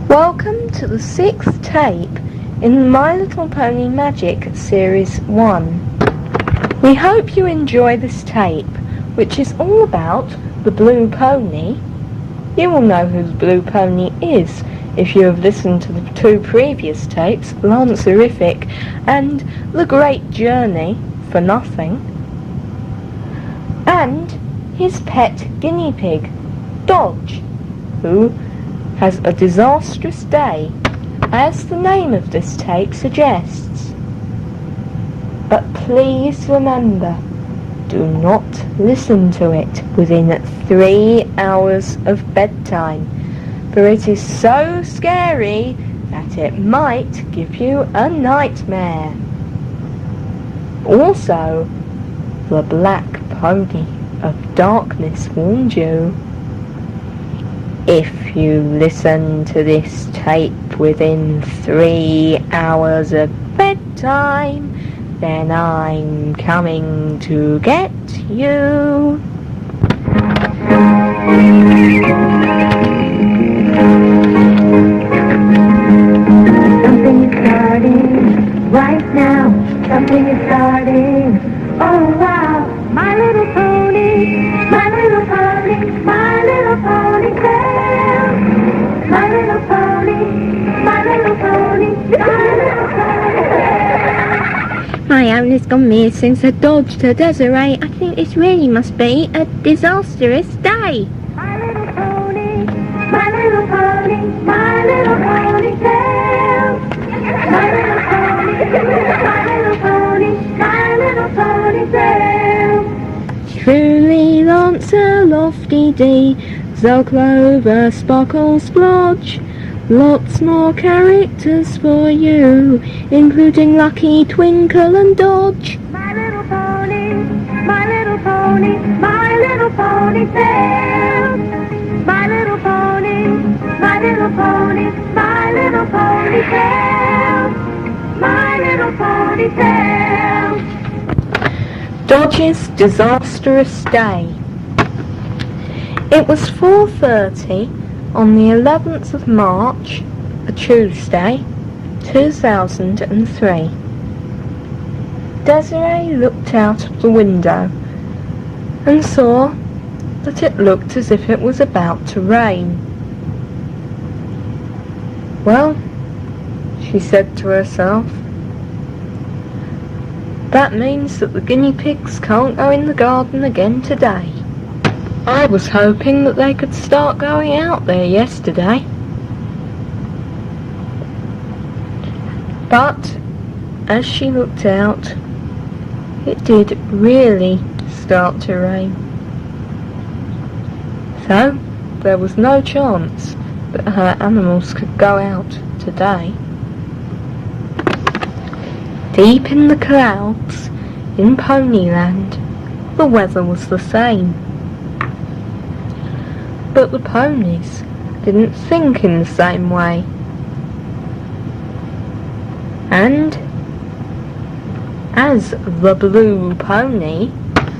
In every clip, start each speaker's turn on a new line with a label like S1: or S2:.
S1: Welcome to the 6th tape in My Little Pony Magic Series 1. We hope you enjoy this tape, which is all about the blue pony. You will know who the blue pony is if you have listened to the 2 previous tapes, Lancerific and The Great Journey for Nothing, and his pet guinea pig, Dodge, who has a disastrous day, as the name of this tape suggests. But please remember, do not listen to it within 3 hours of bedtime, for it is so scary that it might give you a nightmare. Also, the black pony of darkness warned you. If you listen to this tape within 3 hours of bedtime, then I'm coming to get you. Something is starting right now. Something is starting. Oh wow, my little pony, my little pony, my little ponytail. My little pony, my little pony, my little ponytail. My owner's gone missing, so Dodge to Desiree. I think this really must be a disastrous day. My little pony, my little pony, my little ponytail. My little pony, my little pony, my little ponytail. Truly Lancer, Lofty D, Clover, Sparkle, Splodge. Lots more characters for you, including Lucky, Twinkle and Dodge. My little pony, my little pony, my little ponytail. My little pony, my little pony, my little ponytail. My little ponytail. Dodge's disastrous day. It was 4:30 on the 11th of March, a Tuesday, 2003. Desiree looked out of the window and saw that it looked as if it was about to rain. Well, she said to herself, that means that the guinea pigs can't go in the garden again today. I was hoping that they could start going out there yesterday. But as she looked out, it did really start to rain. So there was no chance that her animals could go out today. Deep in the clouds, in Ponyland, the weather was the same. But the ponies didn't think in the same way. And as the blue pony,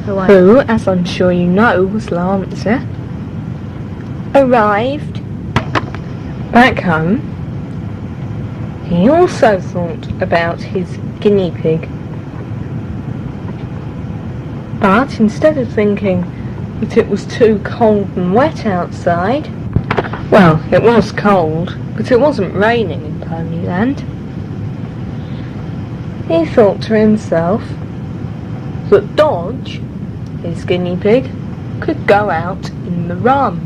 S1: who, as I'm sure you know, was Lancer, arrived back home, he also thought about his guinea pig. But instead of thinking that it was too cold and wet outside, well, it was cold, but it wasn't raining in Ponyland, he thought to himself that Dodge, his guinea pig, could go out in the run.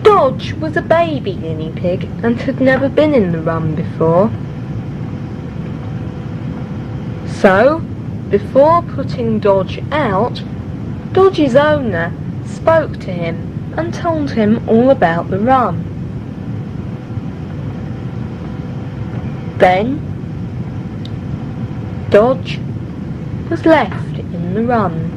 S1: Dodge was a baby guinea pig and had never been in the run before. So, before putting Dodge out, Dodge's owner spoke to him and told him all about the run. Then, Dodge was left in the run.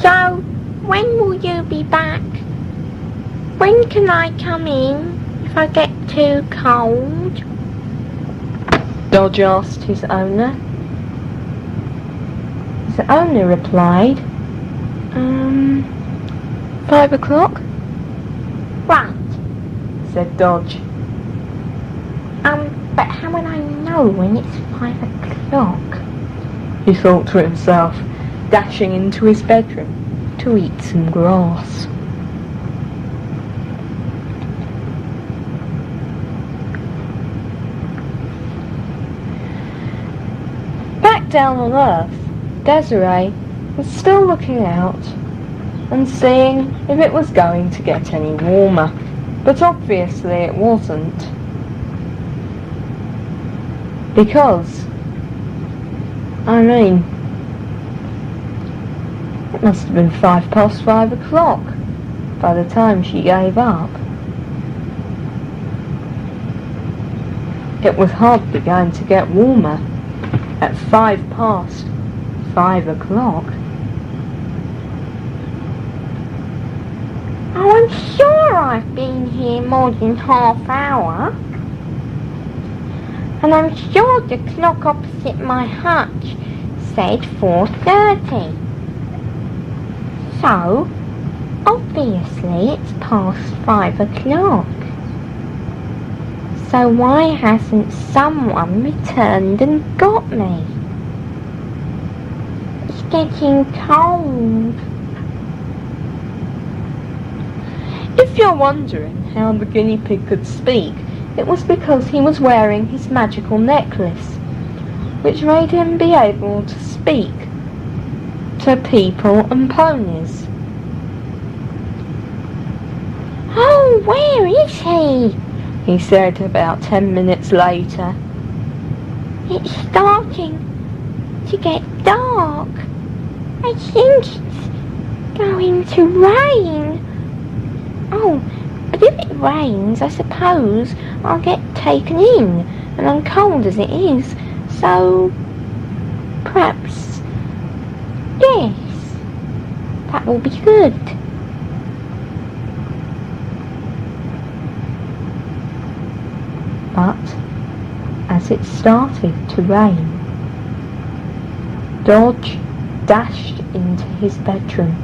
S1: So, when will you be back? When can I come in if I get too cold? Dodge asked his owner. The owner replied, 5 o'clock?
S2: Right.
S1: Said Dodge.
S2: But how will I know when it's 5 o'clock?
S1: He thought to himself, dashing into his bedroom to eat some grass. Back down on Earth, Desiree was still looking out and seeing if it was going to get any warmer, but obviously it wasn't. Because, it must have been 5 o'clock by the time she gave up. It was hardly going to get warmer at 5 o'clock.
S2: Oh, I'm sure I've been here more than half hour. And I'm sure the clock opposite my hutch said 4:30. So, obviously it's past 5 o'clock. So why hasn't someone returned and got me? It's getting cold.
S1: If you're wondering how the guinea pig could speak, it was because he was wearing his magical necklace, which made him be able to speak to people and ponies.
S2: Oh, where is he?
S1: He said about 10 minutes later.
S2: It's starting to get dark. I think it's going to rain. Oh, but if it rains, I suppose I'll get taken in, and I'm cold as it is, so perhaps, yes, that will be good.
S1: But as it started to rain, Dodge dashed into his bedroom.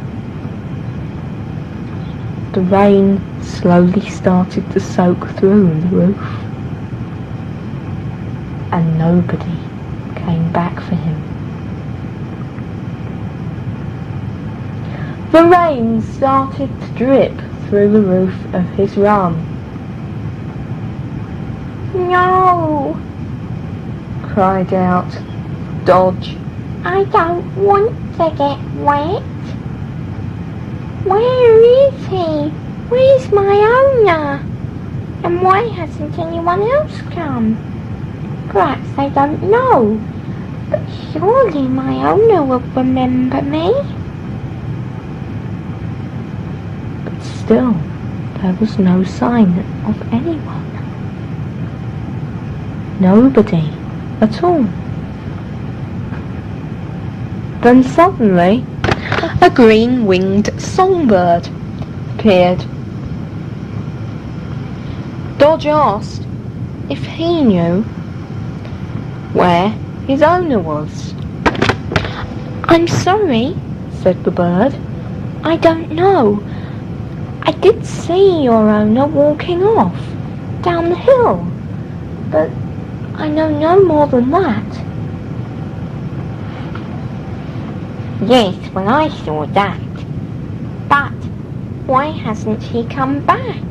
S1: The rain slowly started to soak through the roof, and nobody came back for him. The rain started to drip through the roof of his room.
S2: No,
S1: Cried out Dodge.
S2: I don't want to get wet. Where is he? Where's my owner? And why hasn't anyone else come? Perhaps they don't know, but surely my owner will remember me.
S1: But still, there was no sign of anyone. Nobody at all. Then suddenly, a green-winged songbird appeared. Dodge asked if he knew where his owner was.
S2: I'm sorry,
S1: said the bird.
S2: I don't know. I did see your owner walking off down the hill, but I know no more than that. Yes, well, I saw that. But why hasn't he come back?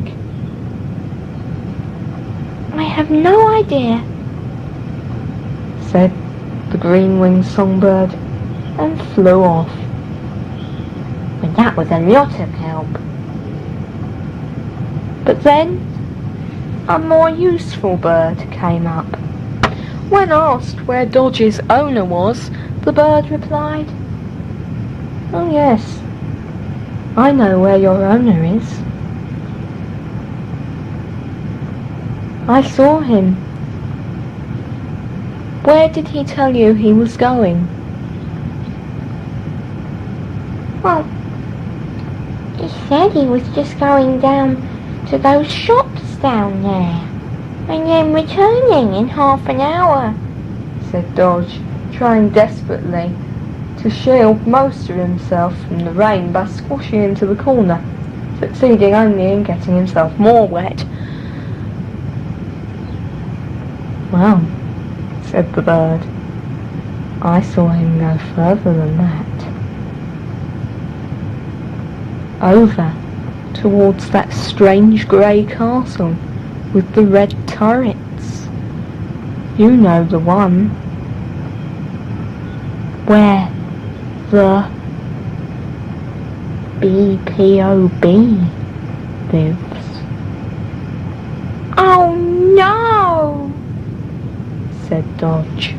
S2: I have no idea,
S1: said the green-winged songbird, and flew off.
S2: Well, that was a lot of help.
S1: But then a more useful bird came up. When asked where Dodge's owner was, the bird replied, "Oh yes, I know where your owner is. I saw him. Where did he tell you he was going?"
S2: Well, he said he was just going down to those shops down there, and then returning in half an hour,
S1: said Dodge, trying desperately to shield most of himself from the rain by squashing into the corner, succeeding only in getting himself more wet. "Well," said the bird, "I saw him no further than that. Over towards that strange grey castle with the red turrets. You know the one where the BPOB lives."
S2: Oh no!
S1: said Dodge.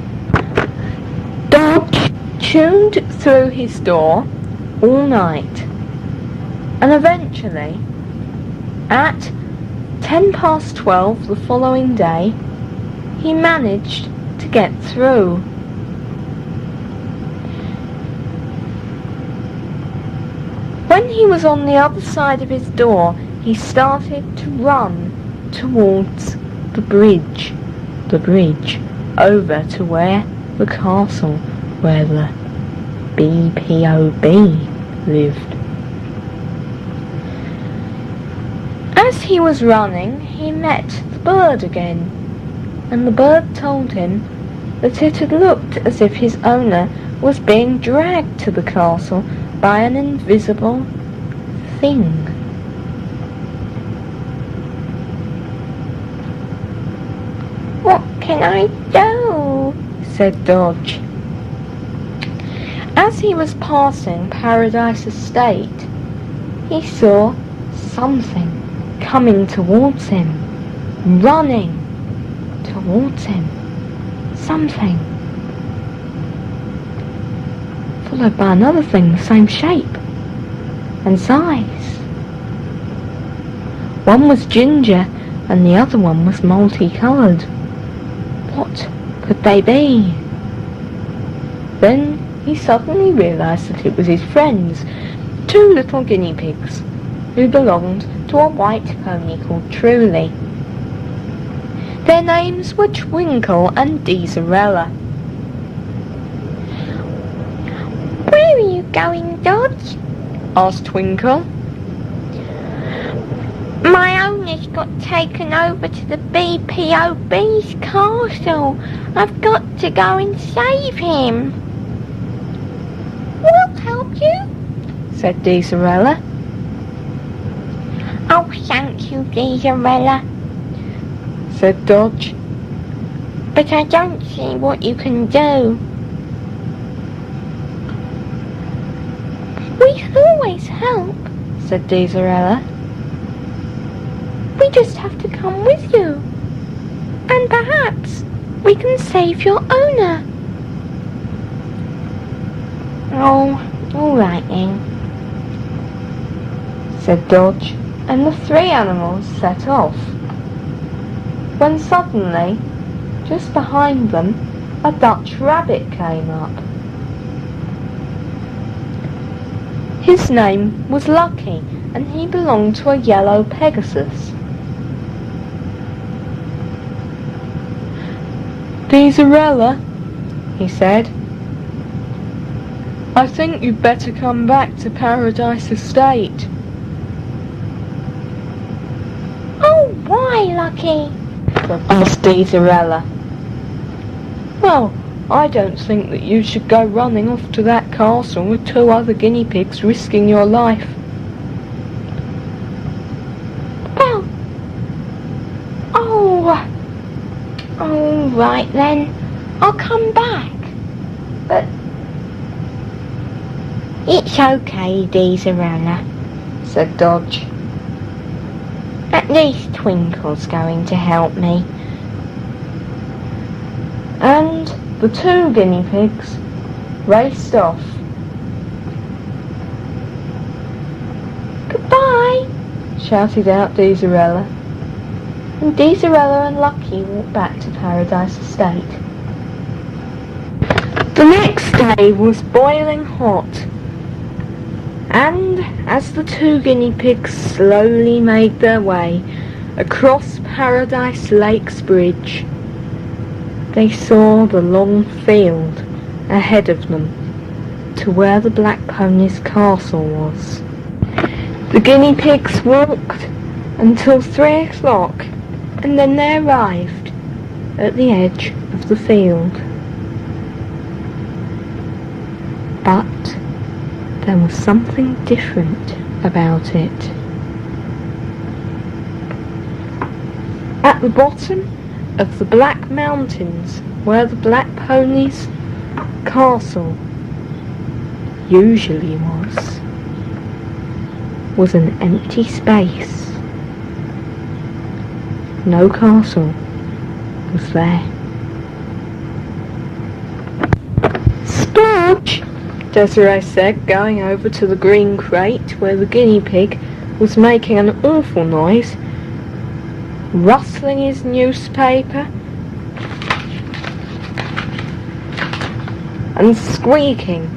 S1: Dodge tuned through his door all night, and eventually, at 12:10 the following day, he managed to get through. When he was on the other side of his door, he started to run towards the bridge over to where the castle where the BPOB lived. As he was running, he met the bird again, and the bird told him that it had looked as if his owner was being dragged to the castle by an invisible thing.
S2: What can I do?
S1: said Dodge. As he was passing Paradise Estate, he saw something coming towards him, running towards him. Something, followed by another thing the same shape and size. One was ginger and the other one was multicoloured. What could they be? Then he suddenly realised that it was his friends, 2 little guinea pigs, who belonged to a white pony called Truly. Their names were Twinkle and Disastrous.
S2: Where are you going, Dodge?
S1: asked Twinkle.
S2: My owner's got taken over to the BPOB's castle. I've got to go and save him. We'll help you,
S1: said Disastrous.
S2: Oh, thank you, Disastrous,
S1: said Dodge.
S2: but I don't see what you can do. We can always help,
S1: said Disastrous.
S2: we just have to come with you. And perhaps we can save your owner.
S1: Oh, all right then, said Dodge, and the 3 animals set off. When suddenly, just behind them, a Dutch rabbit came up. His name was Lucky, and he belonged to a yellow Pegasus. Disastrous, he said, I think you'd better come back to Paradise Estate.
S2: Oh, why, Lucky?
S1: asked Disastrous. Well, I don't think that you should go running off to that castle with 2 other guinea pigs risking your life.
S2: Well, all right then, I'll come back.
S1: But
S2: It's okay, Disastrous,
S1: said Dodge.
S2: At least Twinkle's going to help me.
S1: And the 2 guinea pigs raced off.
S2: Goodbye,
S1: Shouted out Disastrous. And Disastrous and Lucky walked back to Paradise Estate. The next day was boiling hot, and as the 2 guinea pigs slowly made their way across Paradise Lake's bridge, they saw the long field ahead of them, to where the black pony's castle was. The guinea pigs walked until 3 o'clock, and then they arrived at the edge of the field. But there was something different about it. At the bottom of the Black Mountains, where the black pony's castle usually was an empty space. No castle was there. "Splodge," Desiree said, going over to the green crate where the guinea pig was making an awful noise, rustling his newspaper and squeaking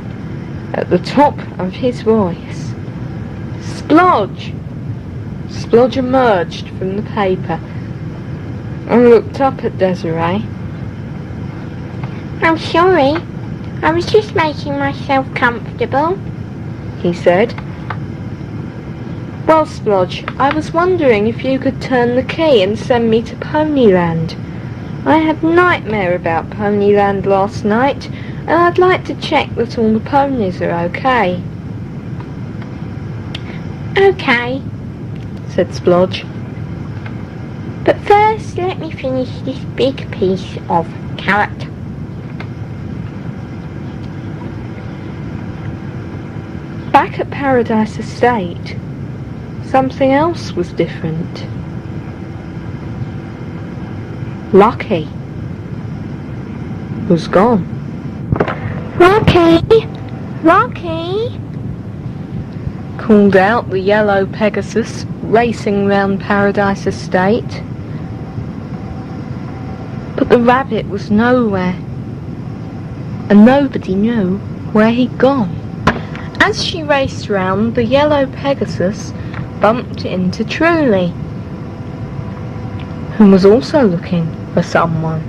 S1: at the top of his voice. "Splodge!" Splodge emerged from the paper and looked up at Desiree.
S2: "I'm sorry, I was just making myself comfortable,"
S1: he said. "Well, Splodge, I was wondering if you could turn the key and send me to Ponyland. I had a nightmare about Ponyland last night, and I'd like to check that all the ponies are okay."
S2: "Okay,"
S1: said Splodge.
S2: "but first let me finish this big piece of carrot."
S1: Back at Paradise Estate, something else was different. Lucky was gone.
S2: "Lucky! Lucky!"
S1: called out the yellow Pegasus, racing round Paradise Estate. But the rabbit was nowhere, and nobody knew where he'd gone. As she raced round, the yellow Pegasus bumped into Truly, who was also looking for someone.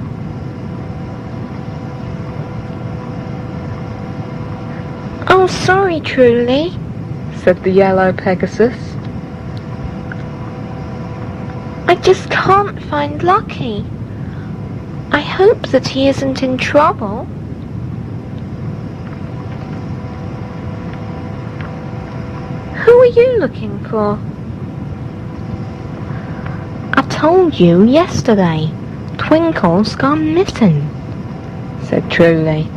S1: "Oh, sorry, Truly," said the yellow Pegasus. "I just can't find Lucky. I hope that he isn't in trouble." "Who are you looking for?" "I told you yesterday, Twinkle's gone missing," said Truly.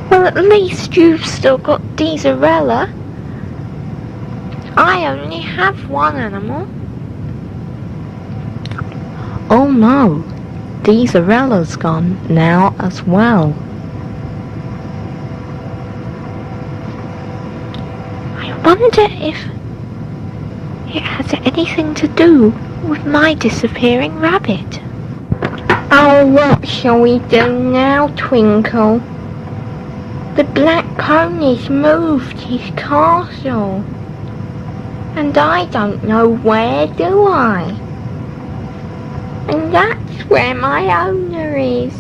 S1: "Well, at least you've still got Disastrous. I only have one animal." "Oh no, Disastrous gone now as well." "I wonder if it has anything to do with my disappearing rabbit." "Oh, what shall we do now, Twinkle? The black pony's moved his castle, and I don't know where, do I? And that's where my owner is."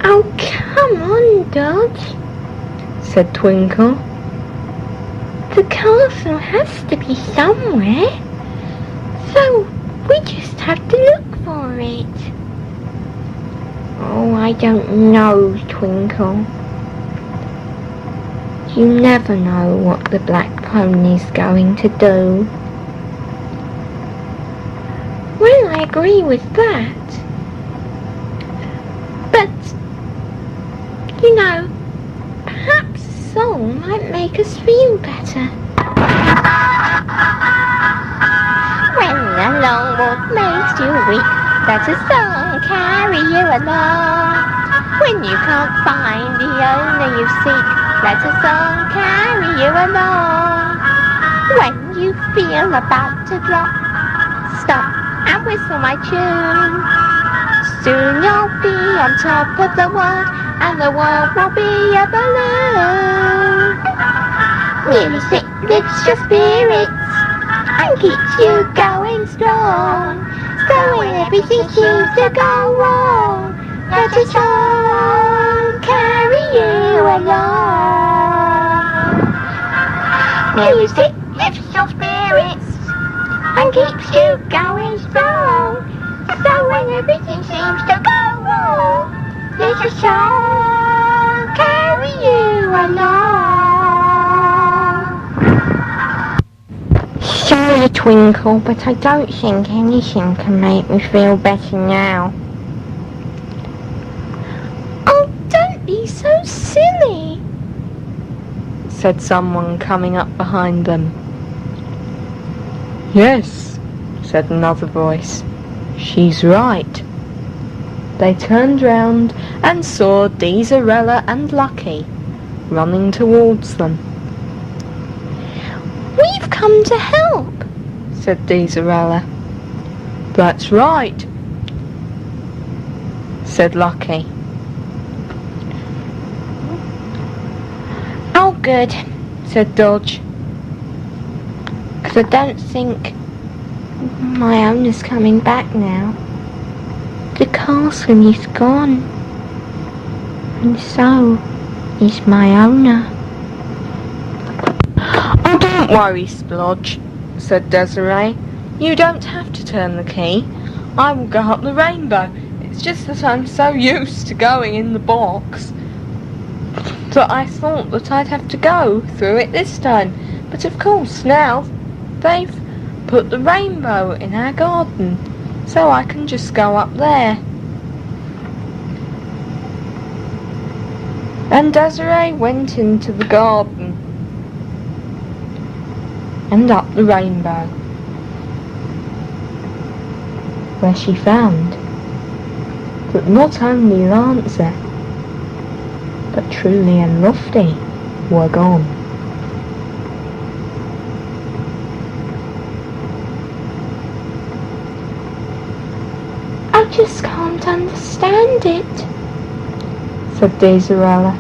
S1: "Oh, come on, Dodge," said Twinkle. "The castle has to be somewhere, so we just have to look for it." "Oh, I don't know, Twinkle. You never know what the black pony's going to do." "Well, I agree with that. But, you know, perhaps a song might make us feel better." "When a long walk makes you weak, let a song carry you along. When you can't find the owner you seek, let a song carry you along. When you feel about to drop, stop and whistle my tune. Soon you'll be on top of the world, and the world will be a balloon. Music lifts your spirits and keeps you going strong.
S2: So when everything seems to go wrong, let a song carry you along. Music lifts your spirits and keeps you going strong. So when everything seems to go wrong, let a song carry you along. Sorry, Twinkle, but I don't think anything can make me feel better now.
S1: Oh, don't be so silly, said someone coming up behind them. Yes, said another voice. She's right. They turned round and saw Disastrous and Lucky running towards them. We've come to help, said Disastrous. That's right, said Lucky. Oh good, said Dodge, because I don't think my owner's coming back now. The castle is gone, and so is my owner. Oh, don't worry, Splodge, said Desiree. You don't have to turn the key. I will go up the rainbow. It's just that I'm so used to going in the box that I thought that I'd have to go through it this time. But of course now they've put the rainbow in our garden, so I can just go up there. And Desiree went into the garden and up the rainbow, where she found that not only Lancer, but Truly and Lofty were gone. I just can't understand it, said Disastrous.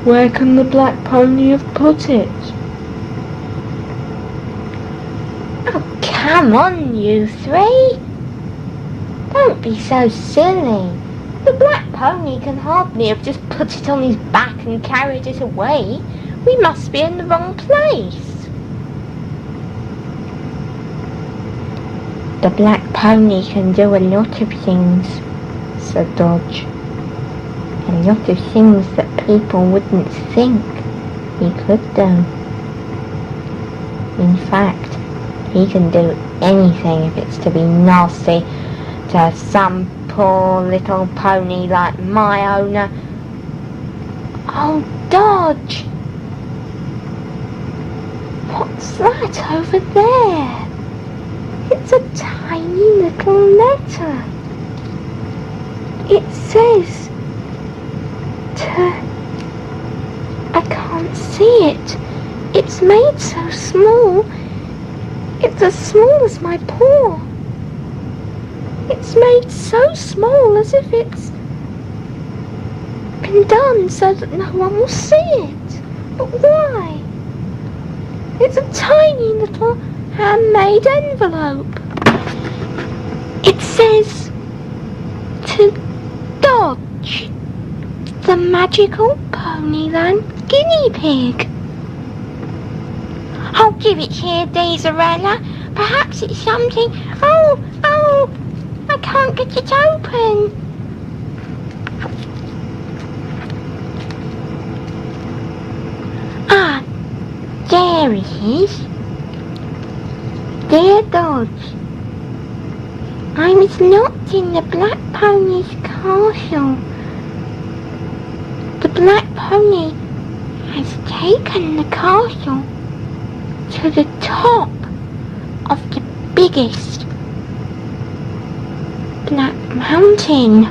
S1: Where can the black pony have put it? Oh, come on, you three. Don't be so silly. The black pony can hardly have just put it on his back and carried it away. We must be in the wrong place. The black pony can do a lot of things, said Dodge. A lot of things that people wouldn't think he could do. In fact, he can do anything if it's to be nasty to some poor little pony like my owner. Oh, Dodge! What's that over there? It's a tiny little letter. It says I can't see it. It's made so small. It's as small as my paw. It's made so small as if it's been done so that no one will see it. But why? It's a tiny little handmade envelope. It says, to Dodge, the magical Ponyland guinea pig. Oh, give it here, Disastrous. Perhaps it's something. Oh, I can't get it open. Ah, there it is. Dear Dodge, I was locked in the black pony's castle. The black pony has taken the castle to the top of the biggest black mountain.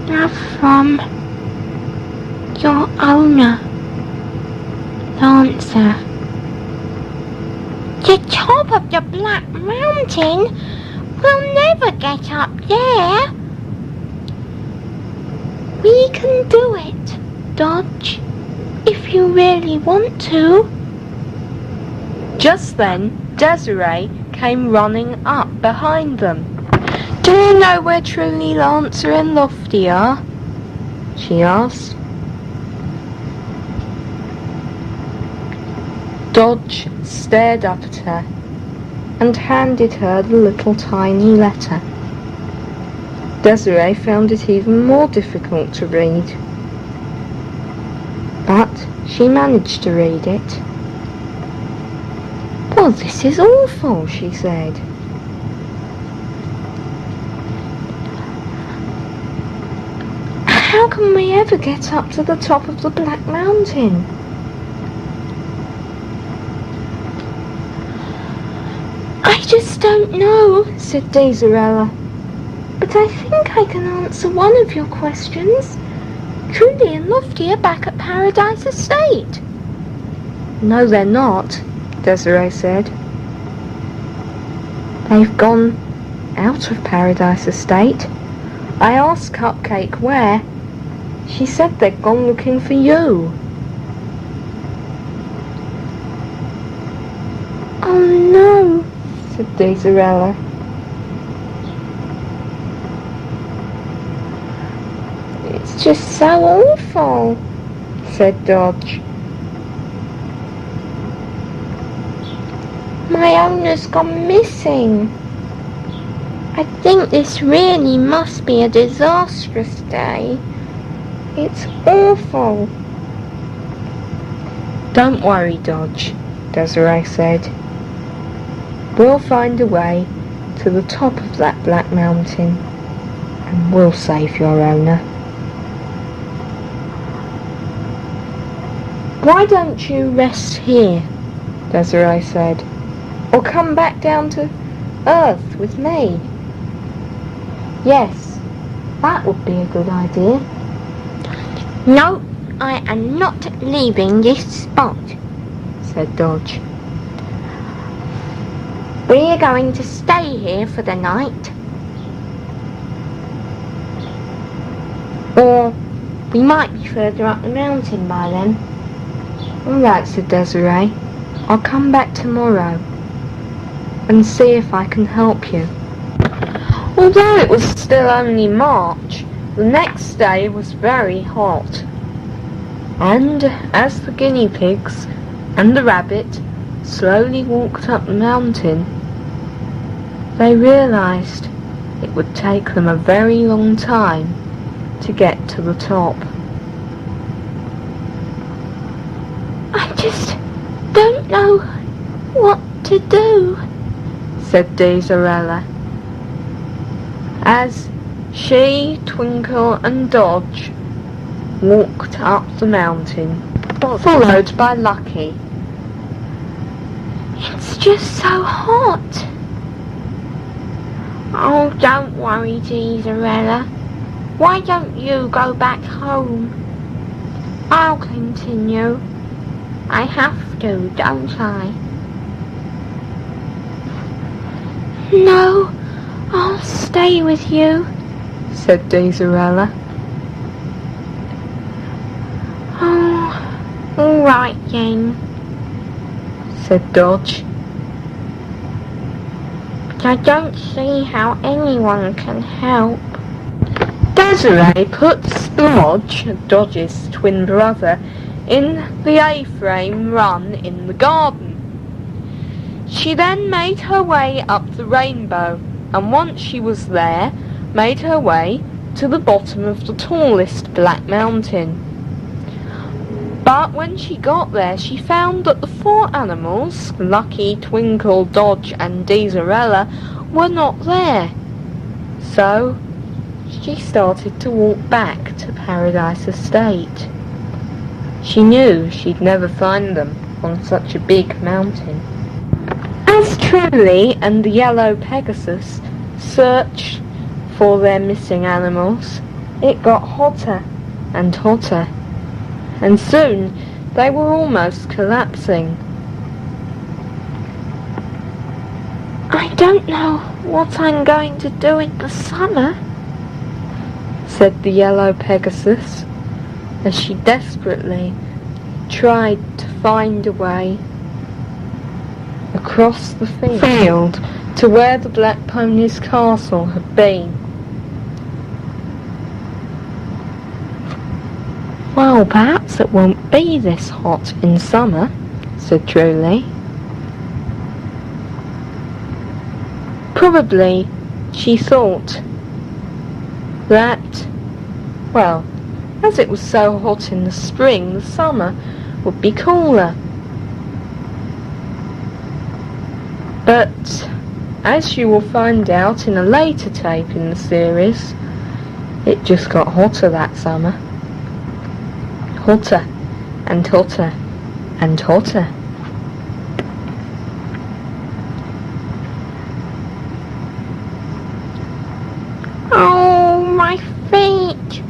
S1: Now from your owner, Lancer. The top of the black mountain? We'll never get up there. We can do it, Dodge, if you really want to. Just then, Desiree came running up behind them. "Do you know where Truly, Lancer and Lofty are?" she asked. Dodge stared up at her and handed her the little tiny letter. Desiree found it even more difficult to read, but she managed to read it. "Well, this is awful," she said. "How can we ever get up to the top of the Black Mountain?" "I just don't know," said Desirella. "But I think I can answer one of your questions. Truly and Lofty are back at Paradise Estate." "No, they're not," Desiree said. "They've gone out of Paradise Estate. I asked Cupcake where. She said they'd gone looking for you." "Oh no," said Desirella. "It's just so awful," said Dodge. "My owner's gone missing. I think this really must be a disastrous day. It's awful." "Don't worry, Dodge," Desiree said. "We'll find a way to the top of that Black Mountain, and we'll save your owner." "Why don't you rest here?" Desiree said. "Or come back down to Earth with me?" "Yes, that would be a good idea." "No, I am not leaving this spot," said Dodge. "We are going to stay here for the night. Or we might be further up the mountain by then." "All right," said Desiree. "I'll come back tomorrow and see if I can help you." Although it was still only March, the next day was very hot, and as the guinea pigs and the rabbit slowly walked up the mountain, they realized it would take them a very long time to get to the top. "I just don't know what to do," said Desirella, as she, Twinkle and Dodge walked up the mountain, followed by Lucky. "It's just so hot." "Oh, don't worry, Desirella. Why don't you go back home? I'll continue. I have to, don't I?" "No, I'll stay with you," said Desirella. "Oh, all right then," said Dodge. "But I don't see how anyone can help." Desiree put Splodge, Dodge's twin brother, in the A-frame run in the garden. She then made her way up the rainbow, and once she was there, made her way to the bottom of the tallest Black Mountain. But when she got there, she found that the four animals, Lucky, Twinkle, Dodge and Desirella, were not there. So she started to walk back to Paradise Estate. She knew she'd never find them on such a big mountain. As Truly and the yellow Pegasus searched for their missing animals, it got hotter and hotter, and soon they were almost collapsing. "I don't know what I'm going to do in the summer," said the yellow Pegasus, as she desperately tried to find a way across the field to where the black pony's castle had been. "Well, perhaps it won't be this hot in summer," said Truly. Probably she thought that, well, as it was so hot in the spring, the summer would be cooler. But, as you will find out in a later tape in the series, it just got hotter that summer. Hotter and hotter and hotter.
S2: Oh, my feet.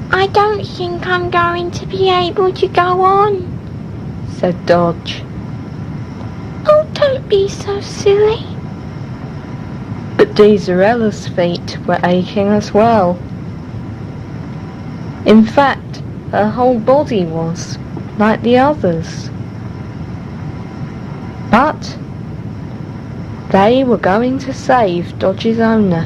S2: I don't think I'm going to be able to go on,
S1: said Dodge.
S2: Oh, don't be so silly.
S1: But Disarella's feet were aching as well. In fact, her whole body was, like the others. But they were going to save Dodge's owner.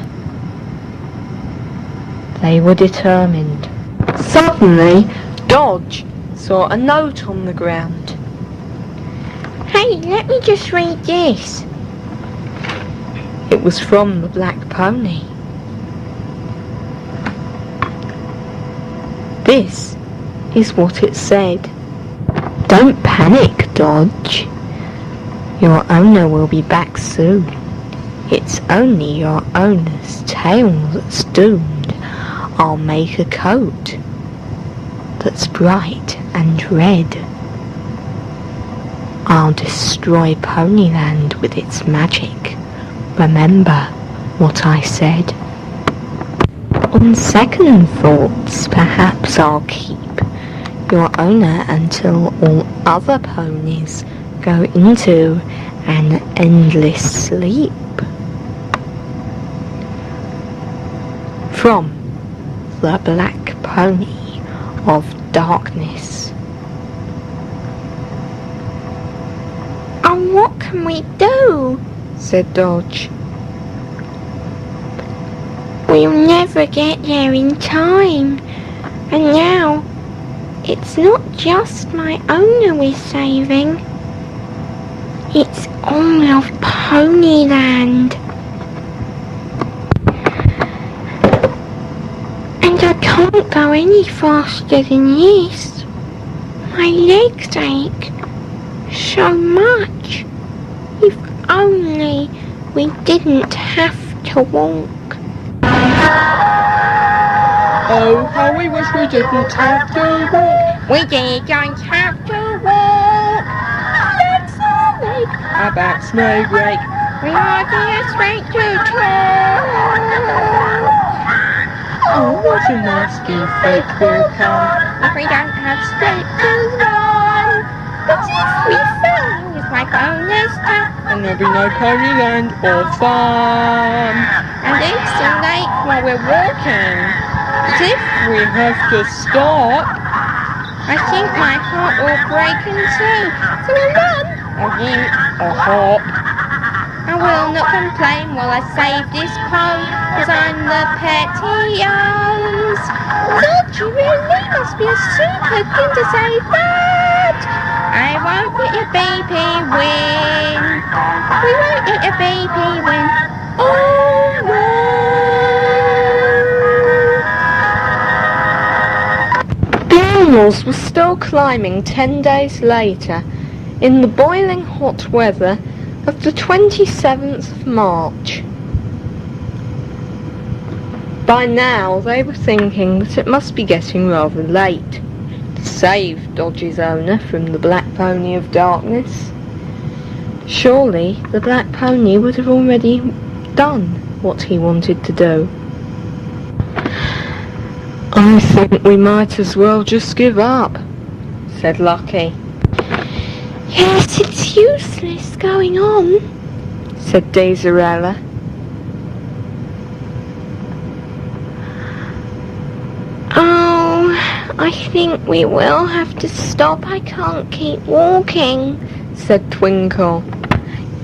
S1: They were determined. Suddenly, Dodge saw a note on the ground.
S2: Hey, let me just read this.
S1: It was from the black pony. This is what it said. "Don't panic, Dodge. Your owner will be back soon. It's only your owner's tail that's doomed. I'll make a coat that's bright and red. I'll destroy Ponyland with its magic. Remember what I said. On second thoughts, perhaps I'll keep your owner until all other ponies go into an endless sleep." From the Black Pony of Darkness.
S2: And what can we do?
S1: Said Dodge.
S2: We'll never get there in time. And now, it's not just my owner we're saving. It's all of Ponyland. And I can't go any faster than this. My legs ache so much. If only we didn't have to walk.
S1: Oh, how we wish we didn't have to walk.
S2: We didn't have to walk. Let's all make
S1: Our backs may break.
S2: we hardly have strength to talk.
S1: Oh, what a nasty fate will come.
S2: If we don't have strength to run. But if we fell with my bonus tap,
S1: And there'll be no Ponyland or fun.
S2: and it's too late while we're walking.
S1: But if we have to stop,
S2: I think my heart will break in two. So we'll run.
S1: a yeet, a hop.
S2: I will not complain while I save this pole, 'cause I'm the pettios. Don't you really must be a super thing to say that? I won't let your baby win. We won't let your baby win. Oh no!
S1: The animals were still climbing 10 days later, in the boiling hot weather of the 27th of March. By now they were thinking that it must be getting rather late to save Dodge's owner from the Black Pony of Darkness. Surely the Black Pony would have already done what he wanted to do. "I think we might as well just give up," said Lucky.
S2: Yes, it's useless going on,
S1: Said Desirella.
S2: Oh, I think we will have to stop. I can't keep walking.
S1: Said Twinkle.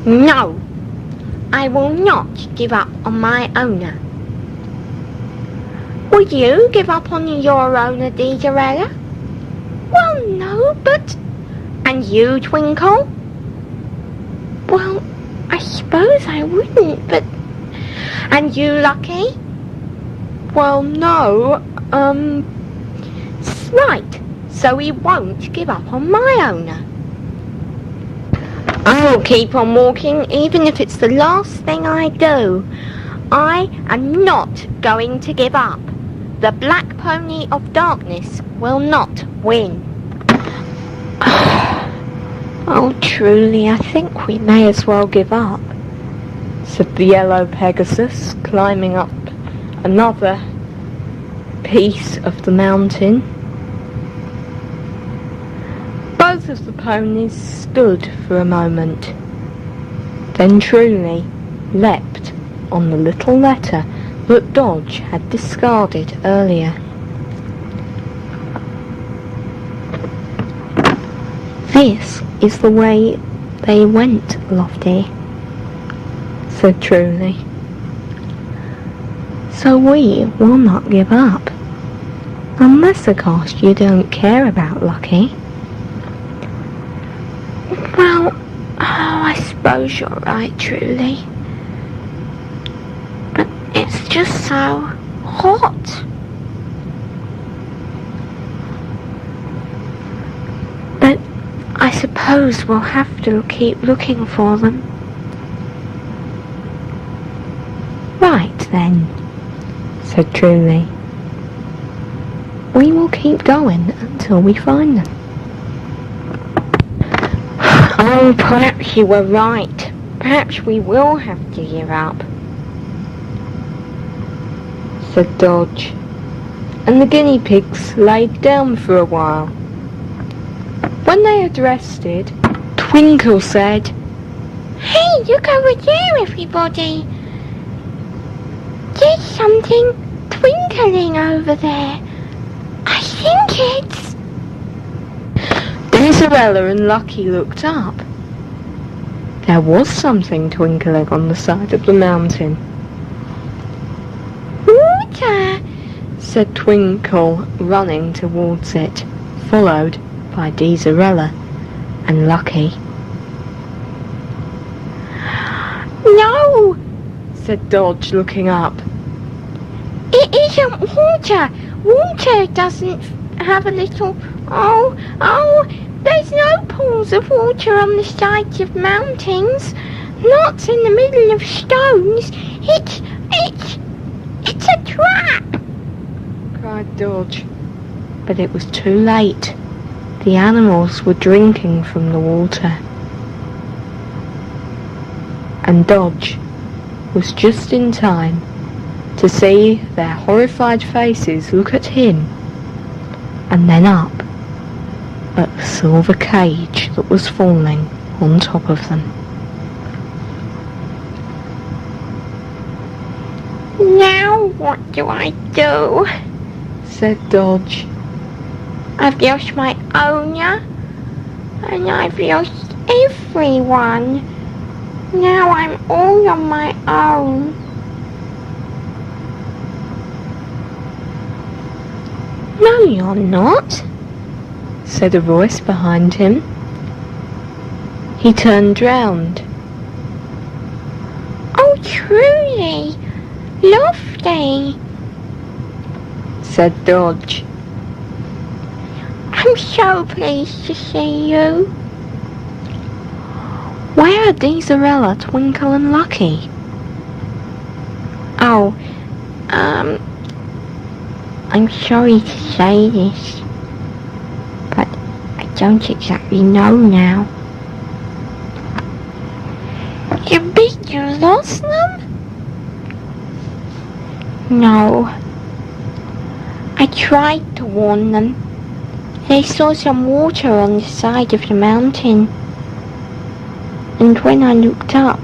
S2: No, I will not give up on my owner. Would you give up on your owner, Disastrous? Well, no, but... And you, Twinkle? Well, I suppose I wouldn't, but... And you, Lucky?
S1: Well, no,
S2: Right, so he won't give up on my owner. I'll keep on walking, even if it's the last thing I do. I am not going to give up. The black pony of darkness will not win.
S1: oh, truly, I think we may as well give up, said the yellow Pegasus, climbing up another piece of the mountain. Both of the ponies stood for a moment, then Truly leapt on the little letter that Dodge had discarded earlier. This is the way they went, Lofty, said Truly. So we will not give up, unless of course you don't care about Lucky.
S2: Well, I suppose you're right, Truly. But it's just so hot.
S1: But I suppose we'll have to keep looking for them. Right then, said Truly. We will keep going until we find them.
S2: Oh, perhaps you were right. Perhaps we will have to give up,
S1: said Dodge, and the guinea pigs laid down for a while. When they had rested, Twinkle said,
S2: Hey, look over there, everybody. There's something twinkling over there. I think it's...
S1: Disastrous and Lucky looked up. There was something twinkling on the side of the mountain.
S2: Water,
S1: said Twinkle, running towards it, followed by Disastrous and Lucky.
S2: No,
S1: said Dodge, looking up.
S2: it isn't water. Water doesn't have a little... Oh, there's no pools of water on the sides of mountains. Not in the middle of stones. It's a trap,
S1: cried Dodge. But it was too late. The animals were drinking from the water. And Dodge was just in time to see their horrified faces look at him and then up at the silver cage that was falling on top of them.
S2: Now what do I do?
S1: said Dodge.
S2: I've lost my owner, and I've lost everyone. Now I'm all on my own.
S1: No, you're not, said a voice behind him. He turned round.
S2: Oh, truly, Lofty,
S1: said Dodge.
S2: I'm so pleased to see you.
S1: Where are Disastrous, Twinkle and Lucky?
S2: Oh, I'm sorry to say this, but I don't exactly know now. You mean you lost them? No. I tried to warn them. They saw some water on the side of the mountain. And when I looked up,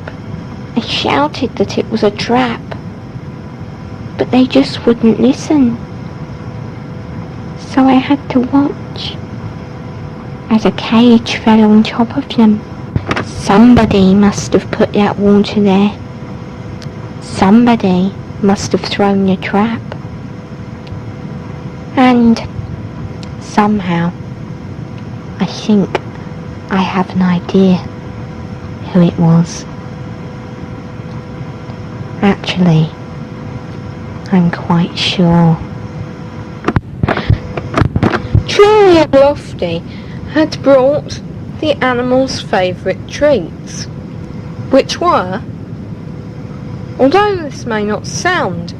S2: I shouted that it was a trap. But they just wouldn't listen. So I had to watch as a cage fell on top of them. Somebody must have put that water there. Somebody must have thrown the trap. And somehow, I think I have an idea who it was. Actually, I'm quite sure.
S1: Truly and Lofty had brought the animals' favourite treats, which were, although this may not sound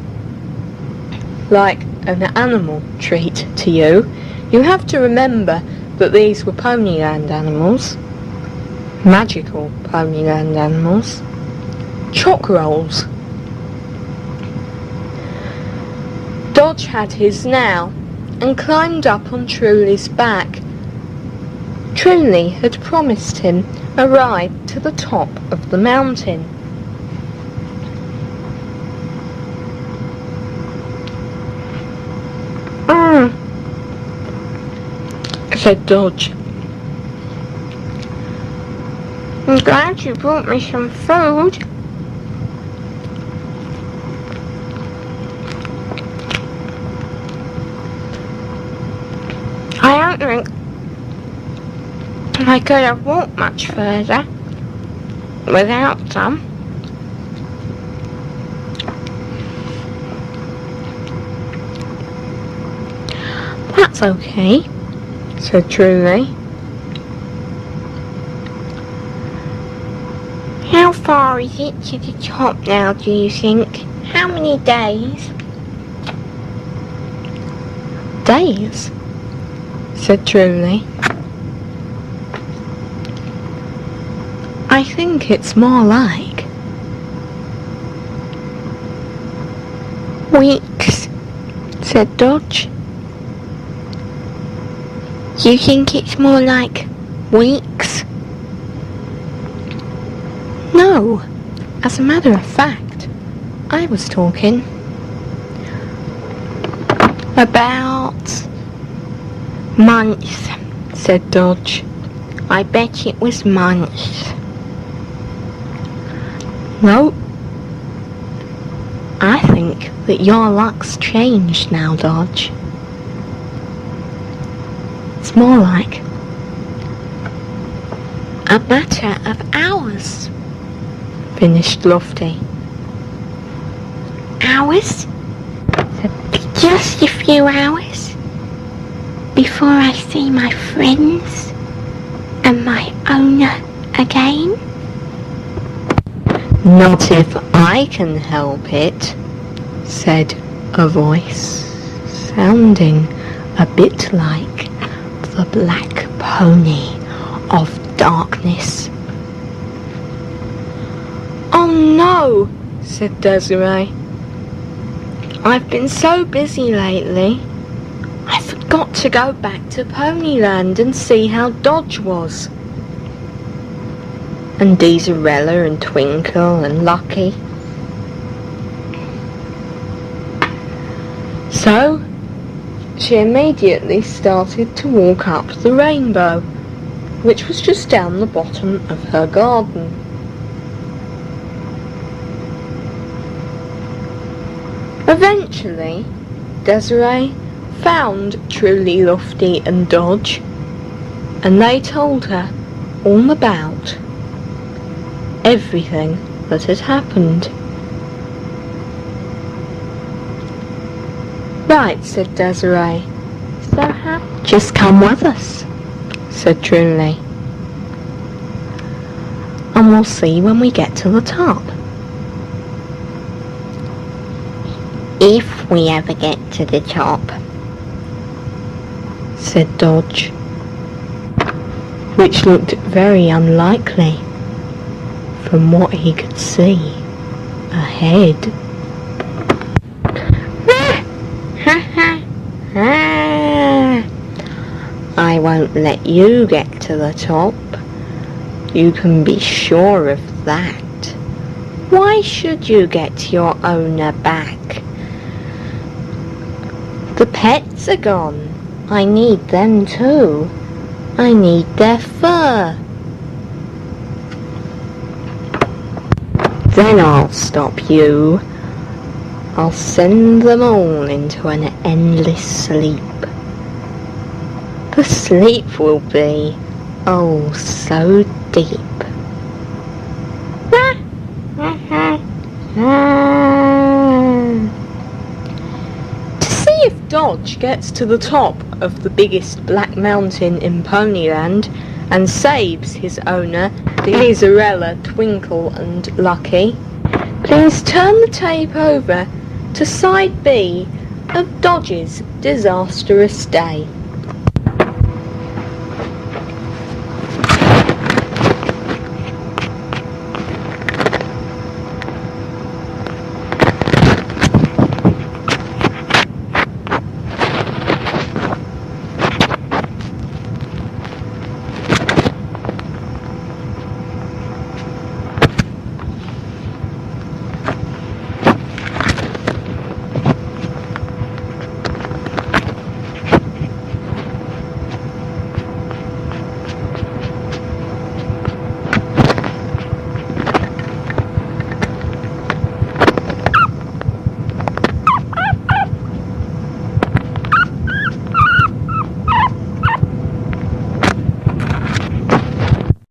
S1: like an animal treat to you, you have to remember that these were Ponyland animals, magical Ponyland animals, chalk rolls. Dodge had his now, and climbed up on Truly's back. Truly had promised him a ride to the top of the mountain. Said Dodge. I'm glad you brought me some food. I don't think I could have walked much further without some. That's okay, said Truly. How far is it to the top now, do you think? How many days? Days? Said Truly. I think it's more like weeks, said Dodge. You think it's more like weeks? No, as a matter of fact, I was talking about months, said Dodge. I bet it was months. No, I think that your luck's changed now, Dodge. It's more like a matter of hours, finished Lofty. Hours? Just a few hours before I see my friends and my owner again? Not if I can help it, said a voice, sounding a bit like the black pony of darkness. Oh no, said Desiree. I've been so busy lately, I forgot to go back to Ponyland and see how Dodge was. And Deezerella and Twinkle and Lucky. So, she immediately started to walk up the rainbow, which was just down the bottom of her garden. Eventually, Desiree found Truly, Lofty and Dodge, and they told her all about everything that had happened. Right, said Desiree. So just come with us, said Truly. And we'll see when we get to the top. If we ever get to the top, said Dodge, which looked very unlikely from what he could see ahead. I won't let you get to the top. You can be sure of that. Why should you get your owner back? The pets are gone. I need them too. I need their fur. Then I'll stop you. I'll send them all into an endless sleep. The sleep will be, oh, so deep. To see if Dodge gets to the top of the biggest black mountain in Ponyland and saves his owner, Isarella, Twinkle and Lucky, please turn the tape over to side B of Dodge's Disastrous Day.